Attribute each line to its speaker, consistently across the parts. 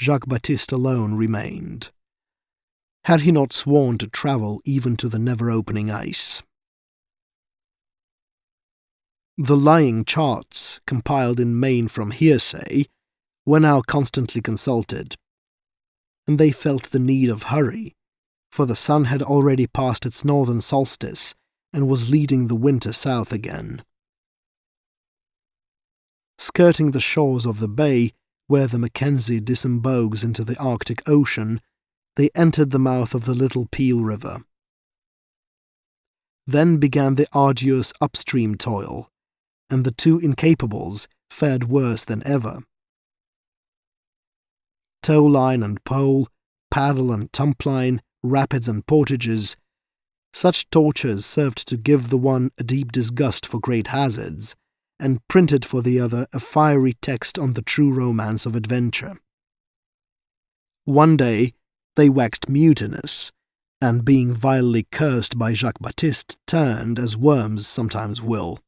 Speaker 1: Jacques-Baptiste alone remained. Had he not sworn to travel even to the never-opening ice? The lying charts, compiled in main from hearsay, were now constantly consulted, and they felt the need of hurry, for the sun had already passed its northern solstice and was leading the winter south again. Skirting the shores of the bay, where the Mackenzie disembogues into the Arctic Ocean, they entered the mouth of the Little Peel River. Then began the arduous upstream toil, and the two incapables fared worse than ever. Tow-line and pole, paddle and tump-line, rapids and portages, such tortures served to give the one a deep disgust for great hazards, and printed for the other a fiery text on the true romance of adventure. One day they waxed mutinous, and being vilely cursed by Jacques-Baptiste, turned, as worms sometimes will.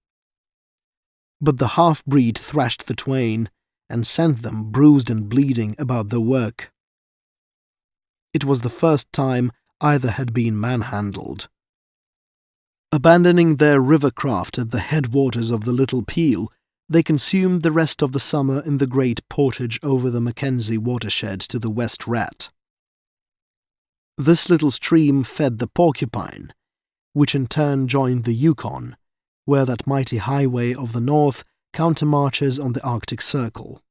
Speaker 1: But the half-breed thrashed the twain, and sent them bruised and bleeding about their work. It was the first time either had been manhandled. Abandoning their river-craft at the headwaters of the Little Peel, they consumed the rest of the summer in the great portage over the Mackenzie watershed to the West Rat. This little stream fed the Porcupine, which in turn joined the Yukon, where that mighty highway of the north countermarches on the Arctic Circle.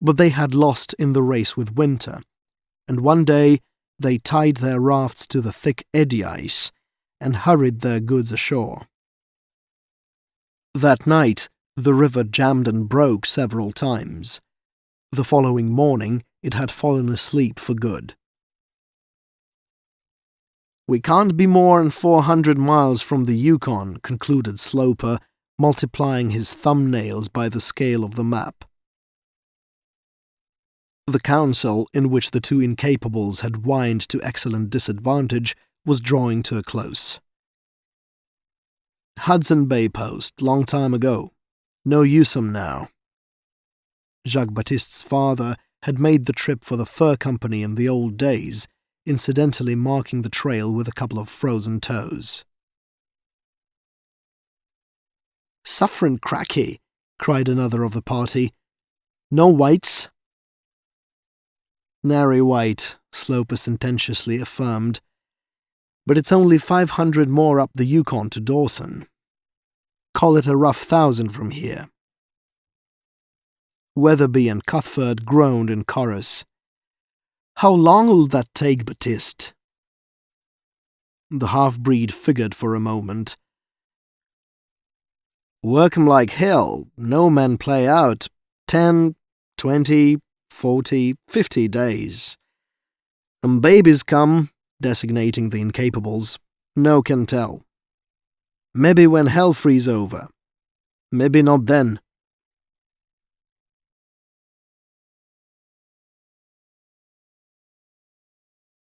Speaker 1: But they had lost in the race with winter, and one day they tied their rafts to the thick eddy ice and hurried their goods ashore. That night the river jammed and broke several times. The following morning it had fallen asleep for good. "We can't be more than 400 miles from the Yukon," concluded Sloper, multiplying his thumbnails by the scale of the map. The council, in which the two incapables had whined to excellent disadvantage, was drawing to a close. "Hudson Bay post, long time ago. No use 'em now." Jacques-Baptiste's father had made the trip for the fur company in the old days, incidentally marking the trail with a couple of frozen toes. "Sufferin' cracky," cried another of the party. "No whites?" "Nary white," Sloper sententiously affirmed. "But it's only 500 more up the Yukon to Dawson. Call it a rough 1,000 from here." Weatherby and Cuthbert groaned in chorus. "How long'll that take, Baptiste?" The half-breed figured for a moment. "Work 'em like hell, no men play out, 10, 20, 40, 50 days. And babies come," designating the incapables, "no can tell. Maybe when hell freeze over. Maybe not then."